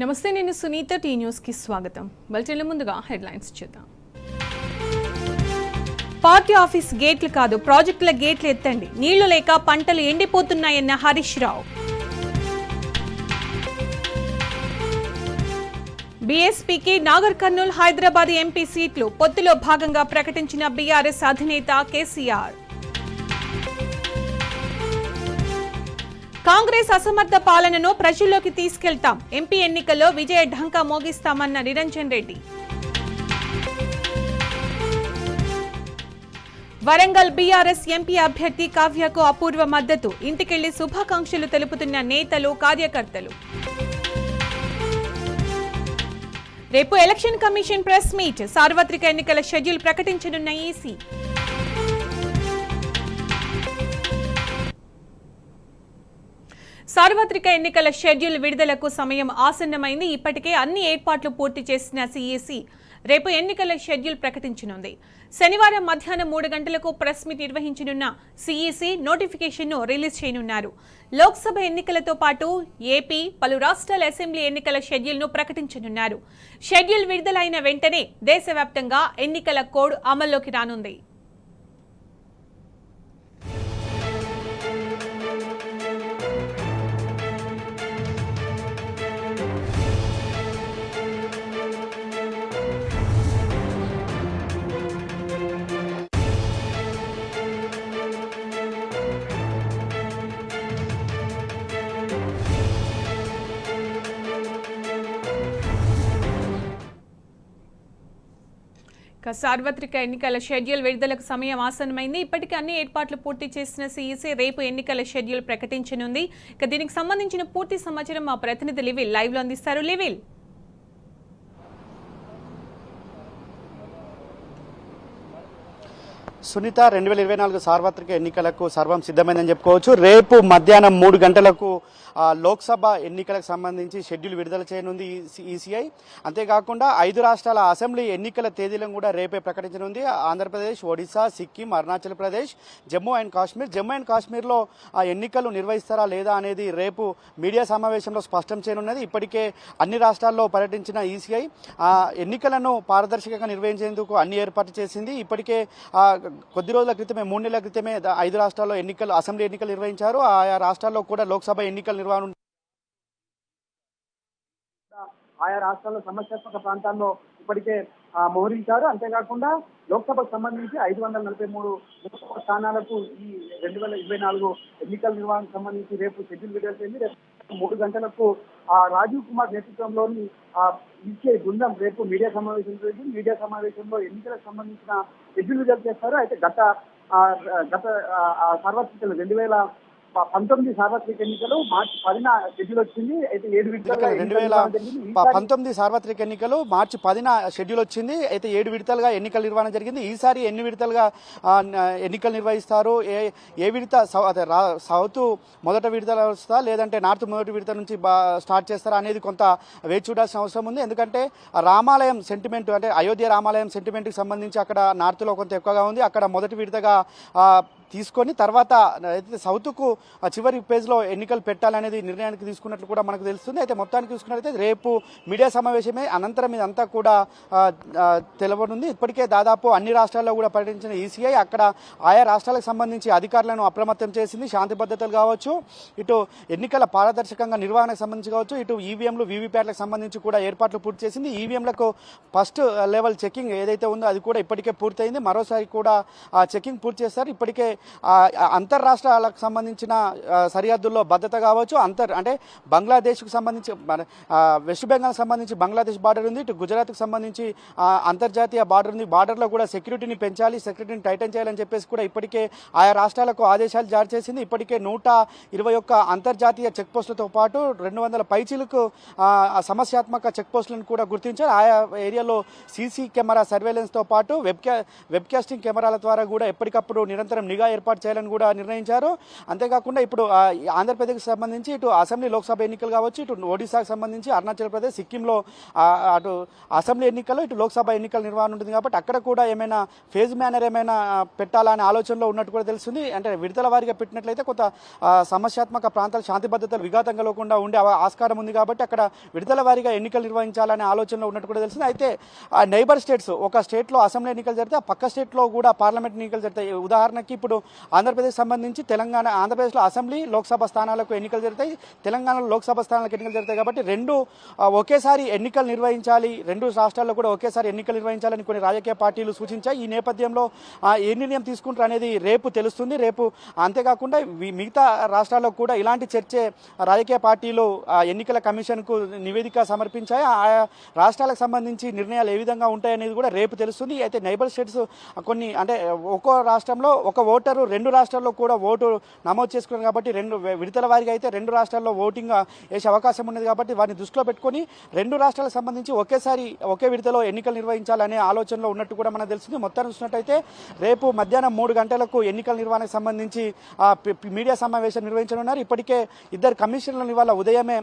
నమస్తే, నేను Sunitha. Tea news కి స్వాగతం. బులెటిన్ల ముందుగా హెడ్లైన్స్ చూద్దాం. పార్టీ ఆఫీస్ గేట్లు కాదు, ప్రాజెక్టుల గేట్లు ఎత్తండి. నీళ్లు లేక పంటలు ఎండిపోతున్నాయన్న హరీష్ రావు. బీఎస్పీకి నాగర్ కర్నూల్, హైదరాబాద్ ఎంపీ సీట్లు పొత్తులో భాగంగా ప్రకటించిన బీఆర్ఎస్ అధినేత కేసీఆర్. కాంగ్రెస్ అసమర్థ పాలనను ప్రజల్లోకి తీసుకెళ్తాం, ఎంపీ ఎన్నికల్లో విజయ ఢంకా మోగిస్తామన్న నిరంజన్ రెడ్డి. వరంగల్ బీఆర్ఎస్ ఎంపీ అభ్యర్థి కావ్యకు అపూర్వ మద్దతు, ఇంటికెళ్లి శుభాకాంక్షలు తెలుపుతున్న నేతలు, కార్యకర్తలు. రేపు ఎలక్షన్ కమిషన్ ప్రెస్ మీట్, సార్వత్రిక ఎన్నికల షెడ్యూల్ ప్రకటించనున్న ఈసీ. సార్వత్రిక ఎన్నికల షెడ్యూల్ విడుదలకు సమయం ఆసన్నమైంది. ఇప్పటికే అన్ని ఏర్పాట్లు పూర్తి చేసిన సిఈసి రేపు ఎన్నికల షెడ్యూల్ ప్రకటించనుంది. శనివారం మధ్యాహ్నం 3 గంటలకు ప్రెస్ మీట్ నిర్వహించనున్న సిఈసి నోటిఫికేషన్ను రిలీజ్ చేయనున్నారు. లోక్సభ ఎన్నికలతో పాటు ఏపీ, పలు రాష్ట్రాల అసెంబ్లీ ఎన్నికల షెడ్యూల్ను ప్రకటించనున్నారు. షెడ్యూల్ విడుదలైన వెంటనే దేశవ్యాప్తంగా ఎన్నికల కోడ్ అమల్లోకి రానుంది. సార్వత్రిక ఎన్నికల షెడ్యూల్ విడుదలకు సమయం ఆసన్నమైంది. ఇప్పటికే అన్ని ఏర్పాట్లు పూర్తి చేసిన సిఈసి రేపు ఎన్నికల షెడ్యూల్ ప్రకటించనుంది. ఇక దీనికి సంబంధించిన పూర్తి సమాచారం మా ప్రతినిధి లివిల్ లైవ్ లో అందిస్తారు. లివిల్, సునీత, 2024 సార్వత్రిక ఎన్నికలకు సర్వం సిద్ధమైందని చెప్పుకోవచ్చు. రేపు మధ్యాహ్నం 3 గంటలకు లోక్సభ ఎన్నికలకు సంబంధించి షెడ్యూల్ విడుదల చేయనుంది ఈసీఐ. అంతేకాకుండా 5 రాష్ట్రాల అసెంబ్లీ ఎన్నికల తేదీలను కూడా రేపే ప్రకటించనుంది. ఆంధ్రప్రదేశ్, ఒడిశా, సిక్కిం, అరుణాచల్ ప్రదేశ్, జమ్మూ అండ్ కాశ్మీర్లో ఎన్నికలు నిర్వహిస్తారా లేదా అనేది రేపు మీడియా సమావేశంలో స్పష్టం చేయనున్నది. ఇప్పటికే అన్ని రాష్ట్రాల్లో పర్యటించిన ఈసీఐ ఎన్నికలను పారదర్శకంగా నిర్వహించేందుకు అన్ని ఏర్పాట్లు చేసింది. ఇప్పటికే కొద్ది రోజుల క్రితమే 3 నెలల క్రితమే 5 రాష్ట్రాల్లో అసెంబ్లీ ఎన్నికలు నిర్వహించారు. ఆయా రాష్ట్రాల్లో కూడా లోక్సభ ఎన్నికలు ఆయా రాష్ట్రాల్లో సమస్యాత్మక ప్రాంతాల్లో ఇప్పటికే మోహరించారు. అంతేకాకుండా లోక్సభకు సంబంధించి 543 లోక్సభ స్థానాలకు ఈ 2024 ఎన్నికల నిర్వహణకు సంబంధించి రేపు షెడ్యూల్ విడుదల చేసింది. రేపు 3 గంటలకు రాజీవ్ కుమార్ నేతృత్వంలోని ఈసీఐ బృందం రేపు మీడియా సమావేశంలో ఎన్నికలకు సంబంధించిన షెడ్యూల్ విడుదల చేస్తారు. అయితే గత సార్వత్రిక 2019 సార్వత్రిక ఎన్నికలు మార్చి 10న షెడ్యూల్ వచ్చింది. అయితే 7 విడతలుగా 2019 సార్వత్రిక ఎన్నికలు మార్చి 10న షెడ్యూల్ వచ్చింది. అయితే 7 విడతలుగా ఎన్నికల నిర్వహణ జరిగింది. ఈసారి ఎన్ని విడతలుగా ఎన్నికలు నిర్వహిస్తారు, ఏ విడత సౌత్ మొదట విడతలు వస్తుందా లేదంటే నార్త్ మొదటి విడత నుంచి స్టార్ట్ చేస్తారా అనేది కొంత వేచి చూడాల్సిన అవసరం ఉంది. ఎందుకంటే రామాలయం సెంటిమెంట్, అంటే అయోధ్య రామాలయం సెంటిమెంట్కి సంబంధించి అక్కడ నార్త్లో కొంత ఎక్కువగా ఉంది. అక్కడ మొదటి విడతగా తీసుకొని తర్వాత అయితే సౌత్కు చివరి పేజ్లో ఎన్నికలు పెట్టాలనేది నిర్ణయానికి తీసుకున్నట్లు కూడా మనకు తెలుస్తుంది. అయితే మొత్తానికి చూసుకున్నట్లయితే రేపు మీడియా సమావేశమే అనంతరం ఇదంతా కూడా తెలవనుంది. ఇప్పటికే దాదాపు అన్ని రాష్ట్రాల్లో కూడా పర్యటించిన ఈసీఐ అక్కడ ఆయా రాష్ట్రాలకు సంబంధించి అధికారులను అప్రమత్తం చేసింది. శాంతి భద్రతలు కావచ్చు, ఇటు ఎన్నికల పారదర్శకంగా నిర్వహణకు సంబంధించి కావచ్చు, ఇటు ఈవీఎంలు, వీవీప్యాట్లకు సంబంధించి కూడా ఏర్పాట్లు పూర్తి చేసింది. ఈవీఎంలకు ఫస్ట్ లెవెల్ చెకింగ్ ఏదైతే ఉందో అది కూడా ఇప్పటికే పూర్తయింది. మరోసారి కూడా చెకింగ్ పూర్తి చేస్తారు. ఇప్పటికే అంతర్రాష్ట్రాలకు సంబంధించిన సరిహద్దుల్లో భద్రత కావచ్చు, అంటే బంగ్లాదేశ్కు సంబంధించి వెస్ట్ బెంగాల్ సంబంధించి బంగ్లాదేశ్ బార్డర్ ఉంది, ఇటు గుజరాత్కు సంబంధించి అంతర్జాతీయ బార్డర్ ఉంది. బార్డర్లో కూడా సెక్యూరిటీని పెంచాలి, సెక్యూరిటీని టైటన్ చేయాలని చెప్పేసి కూడా ఇప్పటికే ఆయా రాష్ట్రాలకు ఆదేశాలు జారీ చేసింది. ఇప్పటికే 121 అంతర్జాతీయ చెక్ పోస్టులతో పాటు 200 పైచీలకు సమస్యాత్మక చెక్ పోస్టులను కూడా గుర్తించారు. ఆయా ఏరియాలో సీసీ కెమెరా సర్వేలెన్స్తో పాటు వెబ్కాస్టింగ్ కెమెరాల ద్వారా కూడా ఎప్పటికప్పుడు నిరంతరం నిఘా ఏర్పాటు చేయాలని కూడా నిర్ణయించారు. అంతేకాకుండా ఇప్పుడు ఆంధ్రప్రదేశ్కి సంబంధించి ఇటు అసెంబ్లీ లోక్సభ ఎన్నికలు కావచ్చు, ఇటు ఒడిశాకు సంబంధించి అరుణాచల్ ప్రదేశ్, సిక్కింలో అటు అసెంబ్లీ ఎన్నికలు, ఇటు లోక్సభ ఎన్నికల నిర్వహణ ఉంటుంది కాబట్టి అక్కడ కూడా ఏమైనా ఫేజ్ మేనర్ ఏమైనా పెట్టాలనే ఆలోచనలో ఉన్నట్టు కూడా తెలుస్తుంది. అంటే విడతల వారీగా పెట్టినట్లయితే కొంత సమస్యాత్మక ప్రాంతాలు శాంతి భద్రతలు విఘాతం కలగకుండా ఉండే ఆస్కారం ఉంది కాబట్టి అక్కడ విడతల వారీగా ఎన్నికలు నిర్వహించాలనే ఆలోచనలో ఉన్నట్టు కూడా తెలిసింది. అయితే నైబర్ స్టేట్స్, ఒక స్టేట్లో అసెంబ్లీ ఎన్నికలు జరిగితే ఆ పక్క స్టేట్లో కూడా పార్లమెంట్ ఎన్నికలు జరుగుతాయి. ఉదాహరణకి ఇప్పుడు ఆంధ్రప్రదేశ్ సంబంధించి ఆంధ్రప్రదేశ్లో అసెంబ్లీ లోక్సభ స్థానాలకు ఎన్నికలు జరుగుతాయి, తెలంగాణలో లోక్సభ స్థానాలకు ఎన్నికలు జరుగుతాయి కాబట్టి రెండు ఒకేసారి ఎన్నికలు నిర్వహించాలి, రెండు రాష్ట్రాల్లో కూడా ఒకేసారి ఎన్నికలు నిర్వహించాలని కొన్ని రాజకీయ పార్టీలు సూచించాయి. ఈ నేపథ్యంలో ఏ నిర్ణయం తీసుకుంటారు అనేది రేపు తెలుస్తుంది. రేపు అంతేకాకుండా మిగతా రాష్ట్రాల్లో కూడా ఇలాంటి చర్చే రాజకీయ పార్టీలు ఎన్నికల కమిషన్కు నివేదిక సమర్పించాయి. ఆయా రాష్ట్రాలకు సంబంధించి నిర్ణయాలు ఏ విధంగా ఉంటాయనేది కూడా రేపు తెలుస్తుంది. అయితే నైబర్ స్టేట్స్ కొన్ని అంటే ఒక్కో రాష్ట్రంలో ఒక ఓటరు రెండు రాష్ట్రాల్లో కూడా ఓటు నమోదు చేసుకున్నారు కాబట్టి రెండు విడతల వారీగా అయితే రెండు రాష్ట్రాల్లో ఓటింగ్ వేసే అవకాశం ఉన్నది కాబట్టి వారిని దృష్టిలో పెట్టుకొని రెండు రాష్ట్రాలకు సంబంధించి ఒకేసారి ఒకే విడతలో ఎన్నికలు నిర్వహించాలనే ఆలోచనలో ఉన్నట్టు కూడా మనకు తెలిసింది. మొత్తాన్ని చూసినట్టయితే రేపు మధ్యాహ్నం 3 గంటలకు ఎన్నికల నిర్వహణకు సంబంధించి మీడియా సమావేశం నిర్వహించనున్నారు. ఇప్పటికే ఇద్దరు కమిషనర్లను ఇవాళ ఉదయమే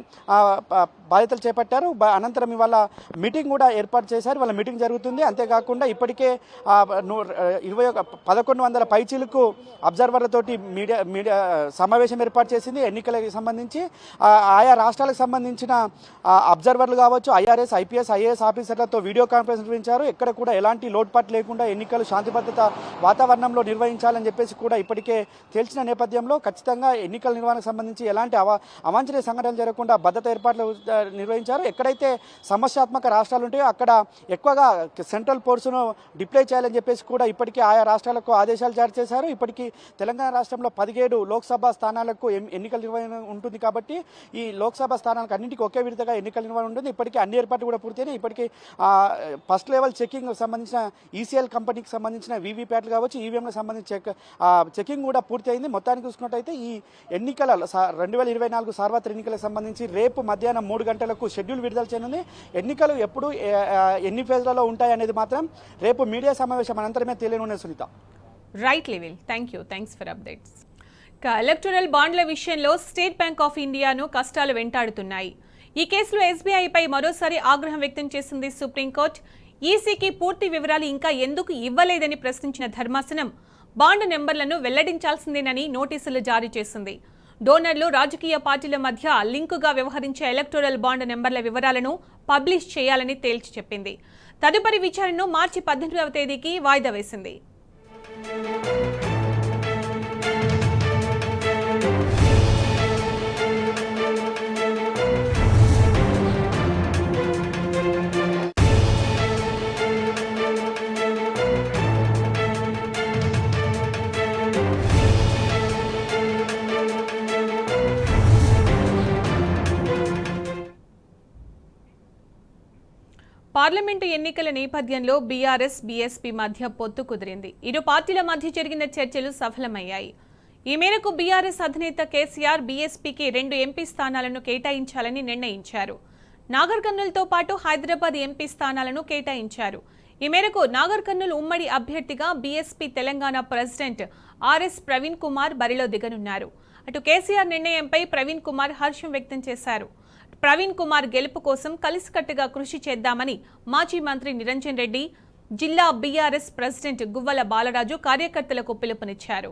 బాధ్యతలు చేపట్టారు. అనంతరం ఇవాళ మీటింగ్ కూడా ఏర్పాటు చేశారు. వాళ్ళ మీటింగ్ జరుగుతుంది. అంతేకాకుండా ఇప్పటికే 1100 పైచీలకు అబ్జర్వర్లతోటి మీడియా సమావేశం ఏర్పాటు చేసింది. ఎన్నికలకు సంబంధించి ఆయా రాష్ట్రాలకు సంబంధించిన అబ్జర్వర్లు కావచ్చు, ఐఆర్ఎస్, ఐపీఎస్, ఐఏఎస్ ఆఫీసర్లతో వీడియో కాన్ఫరెన్స్ నిర్వహించారు. ఎక్కడ కూడా ఎలాంటి లోటుపాటు లేకుండా ఎన్నికలు శాంతి భద్రత వాతావరణంలో నిర్వహించాలని చెప్పేసి కూడా ఇప్పటికే తేల్చిన నేపథ్యంలో ఖచ్చితంగా ఎన్నికల నిర్వహణకు సంబంధించి ఎలాంటి అవాంఛనీయ సంఘటనలు జరగకుండా భద్రత ఏర్పాట్లు నిర్వహించారు. ఎక్కడైతే సమస్యాత్మక రాష్ట్రాలు ఉంటాయో అక్కడ ఎక్కువగా సెంట్రల్ ఫోర్స్ను డిప్లై చేయాలని చెప్పేసి కూడా ఇప్పటికే ఆయా రాష్ట్రాలకు ఆదేశాలు జారీ చేశారు. ఇప్పటికీ తెలంగాణ రాష్ట్రంలో 17 లోక్సభ స్థానాలకు ఎన్నికల నిర్వహణ ఉంటుంది కాబట్టి ఈ లోక్సభ స్థానాలకు అన్నింటికి ఒకే విడతగా ఎన్నికల నిర్వహణ ఉంటుంది. ఇప్పటికీ అన్ని ఏర్పాట్లు కూడా పూర్తయినాయి. ఇప్పటికీ ఫస్ట్ లెవెల్ చెకింగ్ సంబంధించిన ఈసీఎల్ కంపెనీకి సంబంధించిన వీవీప్యాట్లు కావచ్చు, ఈవీఎంలకు సంబంధించిన చెకింగ్ కూడా పూర్తయింది. మొత్తానికి చూసుకున్నట్టయితే ఈ ఎన్నికల 2024 సార్వత్రిక ఎన్నికలకు సంబంధించి రేపు మధ్యాహ్నం 3 గంటలకు షెడ్యూల్ విడుదల చేయనుంది. ఎన్నికలు ఎప్పుడు ఎన్ని ఫేజ్లలో ఉంటాయనేది మాత్రం రేపు మీడియా సమావేశం అనంతరమే తెలియనున్న Sunitha. Right level. Thanks for updates. Electoral బాండ్ల విషయంలో స్టేట్ బ్యాంక్ ఆఫ్ ఇండియాను కష్టాలు వెంటాడుతున్నాయి. ఈ కేసులో ఎస్బీఐపై మరోసారి ఆగ్రహం వ్యక్తం చేసింది సుప్రీంకోర్టు. ఈసీకి పూర్తి వివరాలు ఇంకా ఎందుకు ఇవ్వలేదని ప్రశ్నించిన ధర్మాసనం బాండ్ నెంబర్లను వెల్లడించాల్సిందేనని నోటీసులు జారీ చేసింది. డోనర్లు, రాజకీయ పార్టీల మధ్య లింకుగా వ్యవహరించే ఎలక్టోరల్ బాండ్ నెంబర్ల వివరాలను పబ్లిష్ చేయాలని తేల్చి చెప్పింది. తదుపరి విచారణను మార్చి 18వ తేదీకి వాయిదా వేసింది. పార్లమెంటు ఎన్నికల నేపథ్యంలో బీఆర్ఎస్, బీఎస్పీ మధ్య పొత్తు కుదిరింది. ఇరు పార్టీల మధ్య జరిగిన చర్చలు సఫలమయ్యాయి. ఈ మేరకు బీఆర్ఎస్ అధినేత కేసీఆర్ బీఎస్పీకి 2 ఎంపీ స్థానాలను కేటాయించాలని నిర్ణయించారు. నాగర్ కర్నూల్తో పాటు హైదరాబాద్ ఎంపీ స్థానాలను కేటాయించారు. ఈ మేరకు నాగర్ కర్నూల్ ఉమ్మడి అభ్యర్థిగా BSP Telangana president RS Praveen Kumar బరిలో దిగనున్నారు. అటు కేసీఆర్ నిర్ణయంపై ప్రవీణ్ కుమార్ హర్షం వ్యక్తం చేశారు. ప్రవీణ్ కుమార్ గెలుపు కోసం కలిసికట్టుగా కృషి చేద్దామని మాజీ మంత్రి నిరంజన్ రెడ్డి, జిల్లా బీఆర్ఎస్ ప్రెసిడెంట్ గువ్వల బాలరాజు కార్యకర్తలకు పిలుపునిచ్చారు.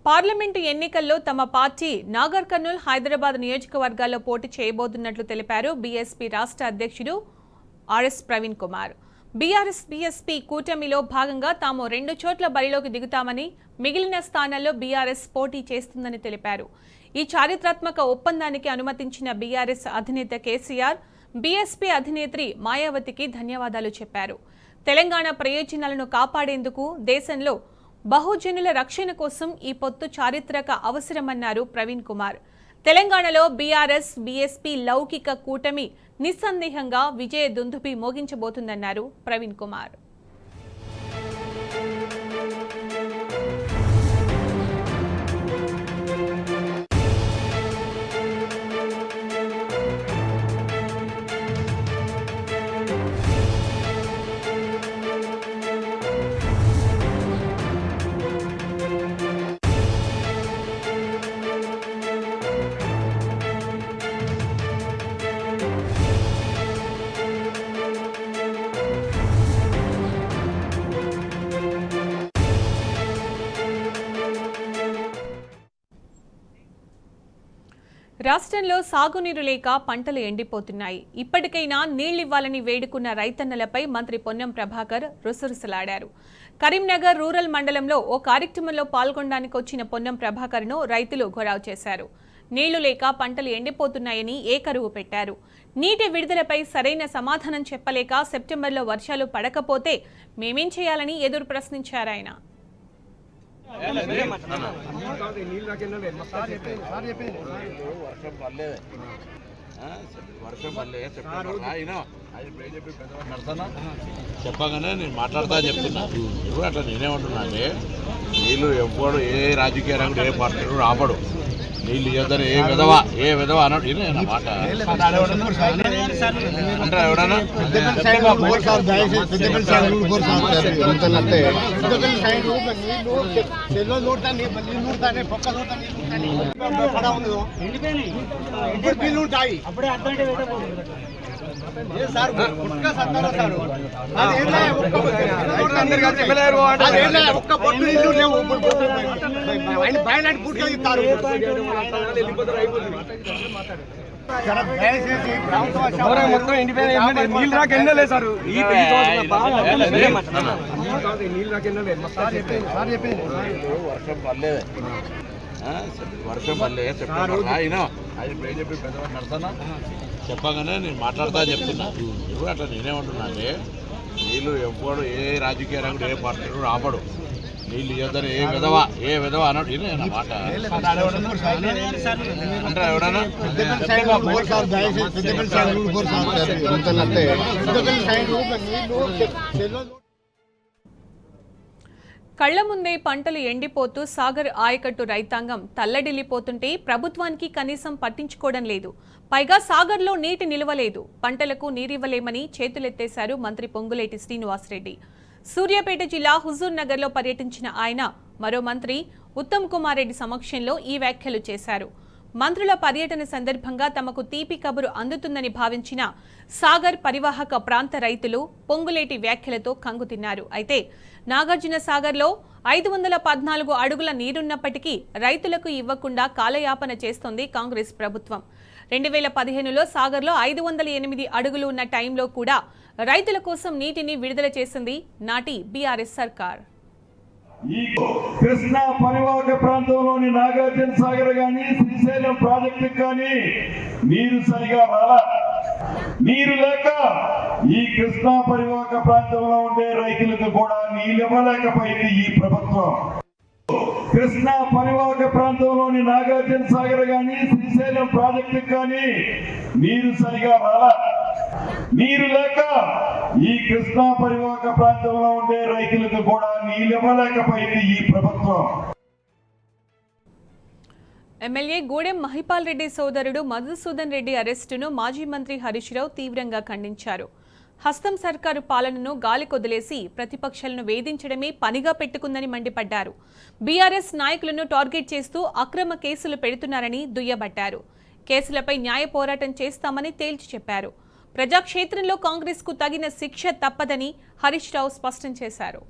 పార్లమెంటు ఎన్నికల్లో తమ పార్టీ నాగర్ కర్నూల్, హైదరాబాద్ నియోజకవర్గాల్లో పోటీ చేయబోతున్నట్లు తెలిపారు బీఎస్పీ రాష్ట్ర అధ్యక్షుడు RS Praveen Kumar. BRS, BSP కూటమిలో భాగంగా తాము 2 చోట్ల బరిలోకి దిగుతామని, మిగిలిన స్థానాల్లో బీఆర్ఎస్ పోటీ చేస్తుందని తెలిపారు. ఈ చారిత్రాత్మక ఒప్పందానికి అనుమతించిన బీఆర్ఎస్ అధినేత కేసీఆర్, బీఎస్పీ అధినేత్రి మాయావతికి ధన్యవాదాలు చెప్పారు. తెలంగాణ ప్రయోజనాలను కాపాడేందుకు దేశంలో బహుజనుల రక్షణ కోసం ఈ పొత్తు చారిత్రక అవసరమన్నారు ప్రవీణ్ కుమార్. తెలంగాణలో బీఆర్ఎస్, బీఎస్పీ లౌకిక కూటమి నిస్సందేహంగా విజయ దుందుభి మోగించబోతుందన్నారు ప్రవీణ్ కుమార్. రాష్ట్రంలో సాగునీరు లేక పంటలు ఎండిపోతున్నాయి. ఇప్పటికైనా నీళ్లివ్వాలని వేడుకున్న రైతన్నలపై మంత్రి పొన్నం ప్రభాకర్ రుసరుసలాడారు. కరీంనగర్ రూరల్ మండలంలో ఓ కార్యక్రమంలో పాల్గొనడానికి వచ్చిన పొన్నం ప్రభాకర్ను రైతులు ఘొరావు చేశారు. నీళ్లు లేక పంటలు ఎండిపోతున్నాయని ఏకరువు పెట్టారు. నీటి విడుదలపై సరైన సమాధానం చెప్పలేక సెప్టెంబర్లో వర్షాలు పడకపోతే మేమేం చేయాలని ఎదురు ప్రశ్నించారాయన. చెప్పగానే నేను మాట్లాడతా చెప్తున్నా. ఇప్పుడు అట్లా నేనేమంటున్నా అంటే నీళ్ళు ఎవ్వడు ఏ రాజకీయ రంగుడు ఏ పార్టీ రాబడు నీళ్ళు ఇవ్వద్దని ఏ విధవ అన్నాడు. ఇదే మాట అంటారా ఎవడన్నా? మొత్తం ఎండిపోయిన నీళ్ళు రాక ఎండలే సార్. వర్షం పడలేదు చెప్పినా అది చెప్పి పెద్దవాడు నడుస్తానా చెప్పగానే నేను మాట్లాడతా చెప్తున్నా. ఇప్పుడు అట్లా నేనేమంటున్నా అంటే నీళ్ళు ఎవ్వడు ఏ రాజకీయ రంగుడు ఏ పార్టీ రాబడు నీళ్ళు ఇవ్వద్దని ఏ విధవ అన్నాడు. ఇదే మాట అంటారా ఎవడన్నా? కళ్ల ముందే పంటలు ఎండిపోతూ సాగర్ ఆయకట్టు రైతాంగం తల్లడిల్లిపోతుంటే ప్రభుత్వానికి కనీసం పట్టించుకోవడం లేదు. పైగా సాగర్లో నీటి నిలవలేదు. పంటలకు నీరివ్వలేమని చేతులెత్తేశారు మంత్రి పొంగులేటి శ్రీనివాసరెడ్డి. సూర్యాపేట జిల్లా హుజూర్ నగర్లో పర్యటించిన ఆయన మరో మంత్రి ఉత్తమ్ కుమార్ రెడ్డి సమక్షంలో ఈ వ్యాఖ్యలు చేశారు. మంత్రుల పర్యటన సందర్భంగా తమకు తీపి కబురు అందుతుందని భావించిన సాగర్ పరివాహక ప్రాంత రైతులు పొంగులేటి వ్యాఖ్యలతో కంగుతిన్నారు. అయితే నాగార్జున సాగర్లో 514 అడుగుల నీరున్నప్పటికీ రైతులకు ఇవ్వకుండా కాలయాపన చేస్తోంది కాంగ్రెస్ ప్రభుత్వం. 2015లో సాగర్లో 508 అడుగులు ఉన్న టైంలో కూడా రైతుల కోసం నీటిని విడుదల చేసింది నాటి బీఆర్ఎస్ సర్కార్. ఈ కృష్ణా పరివాహక ప్రాంతంలోని నాగార్జున సాగర్ గాని శ్రీశైలం ప్రాజెక్టు కానీ నీరు సరిగా రాలా. నీరు లేక ఈ కృష్ణా పరివాహక ప్రాంతంలో ఉండే రైతులకు కూడా నీళ్ళు ఇవ్వలేకపోయింది ఈ ప్రభుత్వం. కృష్ణా పరివాహక ప్రాంతంలోని నాగార్జున సాగర్ గాని శ్రీశైలం ప్రాజెక్టు కానీ నీరు సరిగా రాలా. నీరు లేక ఈ కృష్ణా పరివాహక ప్రాంతంలో ఉండే రైతులకు కూడా నీళ్ళు ఇవ్వలేకపోయింది ఈ ప్రభుత్వం. ఎమ్మెల్యే గూడెం మహిపాల్ రెడ్డి సోదరుడు మధుసూదన్ రెడ్డి అరెస్టును మాజీ మంత్రి హరీష్ రావు తీవ్రంగా ఖండించారు. హస్తం సర్కారు పాలనను గాలికొదిలేసి ప్రతిపక్షాలను వేధించడమే పనిగా పెట్టుకుందని మండిపడ్డారు. బీఆర్ఎస్ నాయకులను టార్గెట్ చేస్తూ అక్రమ కేసులు పెడుతున్నారని దుయ్యబట్టారు. కేసులపై న్యాయ పోరాటం చేస్తామని తేల్చి చెప్పారు. ప్రజాక్షేత్రంలో కాంగ్రెస్ కు తగిన శిక్ష తప్పదని హరీష్ రావు స్పష్టం చేశారు.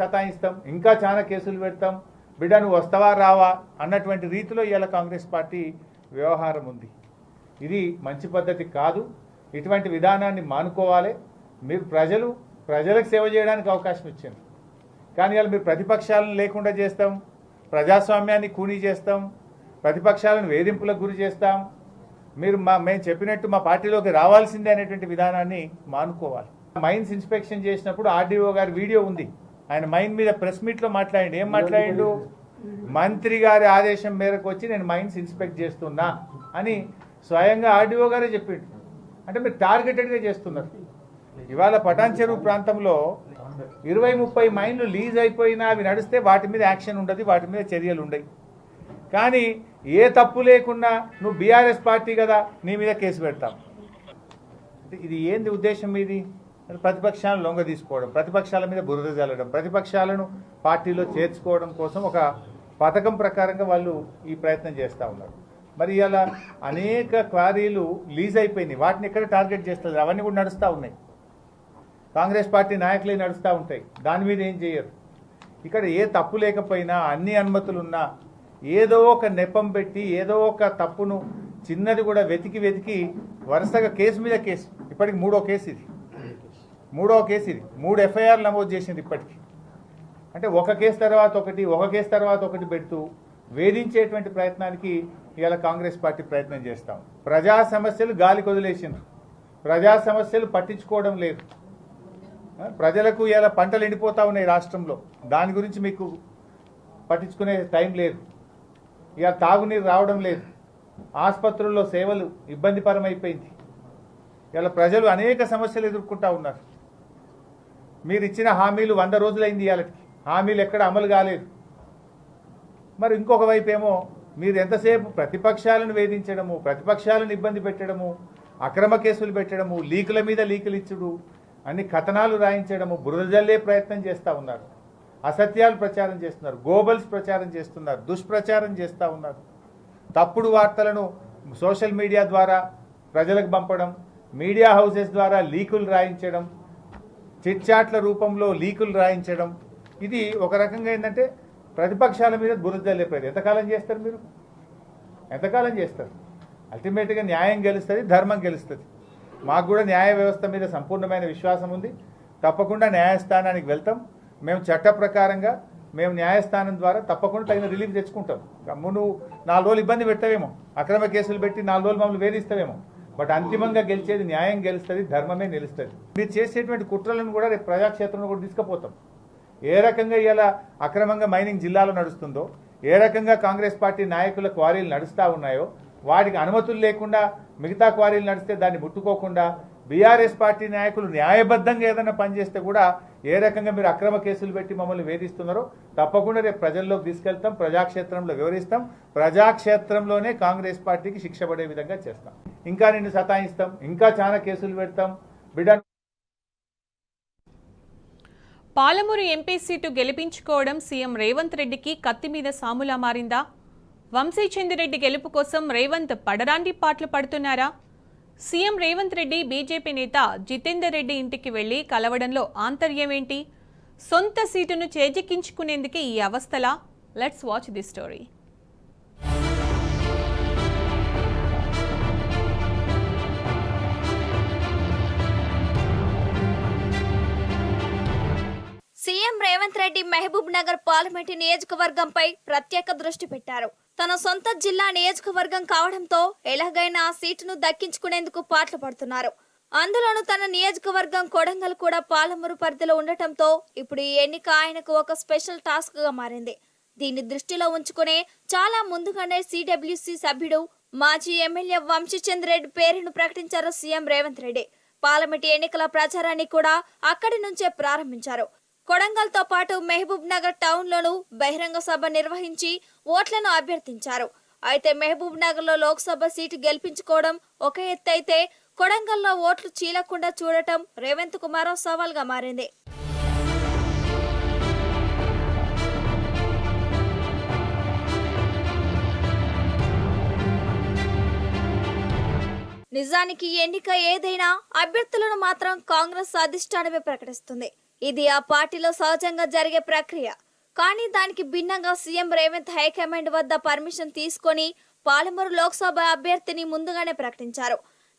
సతాయిస్తాం, ఇంకా చాలా కేసులు పెడతాం, బిడ్డ నువ్వు వస్తావా రావా అన్నటువంటి రీతిలో ఇవాళ కాంగ్రెస్ పార్టీ వ్యవహారం ఉంది. ఇది మంచి పద్ధతి కాదు. ఇటువంటి విధానాన్ని మానుకోవాలి. మీరు ప్రజలకు సేవ చేయడానికి అవకాశం ఇచ్చింది, కానీ ఇవాళ మీరు ప్రతిపక్షాలను లేకుండా చేస్తాం, ప్రజాస్వామ్యాన్ని కూనీ చేస్తాం, ప్రతిపక్షాలను వేధింపులకు గురి చేస్తాం, మీరు మేము చెప్పినట్టు మా పార్టీలోకి రావాల్సిందే అనేటువంటి విధానాన్ని మానుకోవాలి. మైన్స్ ఇన్స్పెక్షన్ చేసినప్పుడు ఆర్డీఓ గారి వీడియో ఉంది. ఆయన మైన్ మీద ప్రెస్ మీట్లో మాట్లాడిండు. ఏం మాట్లాడిండు? మంత్రి గారి ఆదేశం మేరకు వచ్చి నేను మైన్స్ ఇన్స్పెక్ట్ చేస్తున్నా అని స్వయంగా ఆర్డీఓ గారే చెప్పిండు. అంటే మీరు టార్గెటెడ్గా చేస్తున్నారు. ఇవాళ పటాన్ చెరువు ప్రాంతంలో 20-30 మైన్లు లీజ్ అయిపోయినా అవి నడిస్తే వాటి మీద యాక్షన్ ఉండదు, వాటి మీద చర్యలు ఉండవు. కానీ ఏ తప్పు లేకుండా నువ్వు బీఆర్ఎస్ పార్టీ కదా నీ మీద కేసు పెడతాం. ఇది ఏంది ఉద్దేశం? మీది ప్రతిపక్షాలను లొంగ తీసుకోవడం, ప్రతిపక్షాల మీద బురద జల్లడం, ప్రతిపక్షాలను పార్టీలో చేర్చుకోవడం కోసం ఒక పథకం ప్రకారంగా వాళ్ళు ఈ ప్రయత్నం చేస్తూ ఉన్నారు. మరి ఇలా అనేక క్వారీలు లీజ్ అయిపోయినాయి, వాటిని ఎక్కడ టార్గెట్ చేస్తారు? అవన్నీ కూడా నడుస్తూ ఉన్నాయి. కాంగ్రెస్ పార్టీ నాయకులే నడుస్తూ ఉంటాయి, దాని మీద ఏం చేయరు. ఇక్కడ ఏ తప్పు లేకపోయినా, అన్ని అనుమతులున్నా ఏదో ఒక నెపం పెట్టి ఏదో ఒక తప్పును చిన్నది కూడా వెతికి వరుసగా కేసు మీద కేసు, ఇప్పటికి మూడో కేసు ఇది 3 ఎఫ్ఐఆర్లు నమోదు చేసింది ఇప్పటికి. అంటే ఒక కేసు తర్వాత ఒకటి పెడుతూ వేధించేటువంటి ప్రయత్నానికి ఇవాళ కాంగ్రెస్ పార్టీ ప్రయత్నం చేస్తాం. ప్రజా సమస్యలు గాలికి వదిలేసిండ్రు, ప్రజా సమస్యలు పట్టించుకోవడం లేదు. ప్రజలకు ఇవాళ పంటలు ఎండిపోతా ఉన్నాయి రాష్ట్రంలో, దాని గురించి మీకు పట్టించుకునే టైం లేదు. ఇవాళ తాగునీరు రావడం లేదు, ఆసుపత్రుల్లో సేవలు ఇబ్బందికరమైపోయింది. ఇవాళ ప్రజలు అనేక సమస్యలు ఎదుర్కొంటూ ఉన్నారు. మీరు ఇచ్చిన హామీలు 100 రోజులైంది, ఇవాళకి హామీలు ఎక్కడ అమలు కాలేదు. మరి ఇంకొక వైపు ఏమో మీరు ఎంతసేపు ప్రతిపక్షాలను వేధించడము, ప్రతిపక్షాలను ఇబ్బంది పెట్టడము, అక్రమ కేసులు పెట్టడము, లీకుల మీద లీకులు ఇచ్చుడు, అన్ని కథనాలు రాయించడము, బురద జల్లే ప్రయత్నం చేస్తూ ఉన్నారు. అసత్యాలు ప్రచారం చేస్తున్నారు, గోబల్స్ ప్రచారం చేస్తున్నారు, దుష్ప్రచారం చేస్తూ ఉన్నారు. తప్పుడు వార్తలను సోషల్ మీడియా ద్వారా ప్రజలకు పంపడం, మీడియా హౌసెస్ ద్వారా లీకులు రాయించడం, చిట్చాట్ల రూపంలో లీకులు రాయించడం, ఇది ఒక రకంగా ఏంటంటే ప్రతిపక్షాల మీద బురద జల్లే ప్రయత్నం. ఎంతకాలం చేస్తారు మీరు? ఎంతకాలం చేస్తారు? అల్టిమేట్గా న్యాయం గెలుస్తుంది, ధర్మం గెలుస్తుంది. మాకు కూడా న్యాయ వ్యవస్థ మీద సంపూర్ణమైన విశ్వాసం ఉంది. తప్పకుండా న్యాయస్థానానికి వెళ్తాం. మేము చట్ట ప్రకారంగా మేము న్యాయస్థానం ద్వారా తప్పకుండా తగిన రిలీఫ్ తెచ్చుకుంటాం. నువ్వు 4 రోజులు ఇబ్బంది పెట్టవేమో, అక్రమ కేసులు పెట్టి 4 రోజులు మమ్మల్ని వేధిస్తావేమో, బట్ అంతిమంగా గెలిచేది న్యాయం గెలుస్తుంది, ధర్మమే నిలుస్తుంది. మీరు చేసేటువంటి కుట్రలను కూడా రేపు ప్రజాక్షేత్రంలో కూడా తీసుకుపోతాం. ఏ రకంగా ఇలా అక్రమంగా మైనింగ్ జిల్లాలో నడుస్తుందో, ఏ రకంగా కాంగ్రెస్ పార్టీ నాయకుల క్వారీలు నడుస్తూ ఉన్నాయో, వాటికి అనుమతులు లేకుండా మిగతా క్వారీలు నడిస్తే దాన్ని ముట్టుకోకుండా బీఆర్ఎస్ పార్టీ నాయకులు న్యాయబద్ధంగా ఏదైనా పనిచేస్తే కూడా ఏ రకంగా మీరు అక్రమ కేసులు పెట్టి మమ్మల్ని వేధిస్తున్నారో తప్పకుండా రేపు ప్రజల్లోకి తీసుకెళ్తాం, ప్రజాక్షేత్రంలో వివరిస్తాం. ప్రజాక్షేత్రంలోనే కాంగ్రెస్ పార్టీకి శిక్ష పడే విధంగా చేస్తాం. ఇంకా నిన్ను సతాయిస్తాం, ఇంకా చాలా కేసులు పెడతాం. బిడ్డ పాలమూరు ఎంపీ సీటు గెలిపించుకోవడం సీఎం రేవంత్ రెడ్డికి కత్తి మీద సాములా మారిందా? వంశీచంద్రెడ్డి గెలుపు కోసం రేవంత్ పడరాంటి పాటలు పడుతున్నారా? సీఎం రేవంత్ రెడ్డి బీజేపీ నేత జితేందర్ రెడ్డి ఇంటికి వెళ్లి కలవడంలో ఆంతర్యమేంటి? సొంత సీటును చేజిక్కించుకునేందుకే ఈ అవస్థలా? Let's watch the story. CM Revanth Reddy Mahabubnagar parliament నియోజకవర్గంపై ప్రత్యేక దృష్టి పెట్టారు. తన సొంత జిల్లా నియోజకవర్గం కావడంతో ఎలాగైనా ఆ సీటును దక్కించుకునేందుకు పాటలు పడుతున్నారు. అందులోనూ తన నియోజకవర్గం కొడంగల్ కూడా పాలమూరు పరిధిలో ఉండటంతో ఇప్పుడు ఈ ఎన్నిక ఆయనకు ఒక స్పెషల్ టాస్క్ గా మారింది. దీన్ని దృష్టిలో ఉంచుకునే చాలా ముందుగానే సిడబ్ల్యూసి సభ్యుడు మాజీ ఎమ్మెల్యే వంశీచంద్రెడ్డి పేరును ప్రకటించారు సీఎం రేవంత్ రెడ్డి. పార్లమెంటు ఎన్నికల ప్రచారాన్ని కూడా అక్కడి నుంచే ప్రారంభించారు. కొడంగల్ తో పాటు మహబూబ్ నగర్ టౌన్ లోను బహిరంగ సభ నిర్వహించి ఓట్లను అభ్యర్థించారు. అయితే మహబూబ్ నగర్ లో లోక్సభ సీటు గెలిపించుకోవడం ఒక ఎత్తు అయితే కొడంగల్లో ఓట్లు చీలకుండా చూడటం రేవంత్ కు మరో సవాల్గా మారింది. నిజానికి ఎన్నిక ఏదైనా అభ్యర్థులను మాత్రం కాంగ్రెస్ అధిష్టానమే ప్రకటిస్తుంది. ఇది ఆ పార్టీలో సహజంగా జరిగే ప్రక్రియ. కానీ దానికి భిన్నంగా సీఎం రేవంత్ హైకమాండ్ వద్ద పర్మిషన్ తీసుకొని పాలమూరు లోక్సభ అభ్యర్థిని ముందుగానే ప్రకటించారు.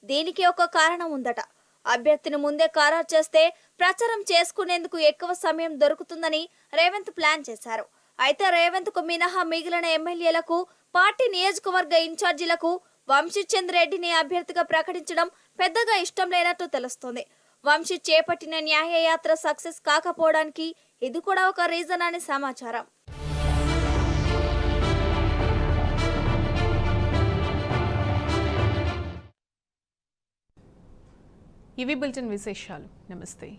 దీనికి ఒక కారణం ఉందట. అభ్యర్థిని ముందే ఖరారు చేస్తే ప్రచారం చేసుకునేందుకు ఎక్కువ సమయం దొరుకుతుందని రేవంత్ ప్లాన్ చేశారు. అయితే రేవంత్ కు మినహా మిగిలిన ఎమ్మెల్యేలకు, పార్టీ నియోజకవర్గ ఇన్ఛార్జీలకు వంశీచంద్రెడ్డిని అభ్యర్థిగా ప్రకటించడం పెద్దగా ఇష్టం లేనట్టు తెలుస్తోంది. వంశీ చేపట్టిన న్యాయయాత్ర సక్సెస్ కాకపోవడానికి ఇది కూడా ఒక రీజన్ అని సమాచారం. ఇవి బులెటిన్ విశేషాలు. నమస్తే.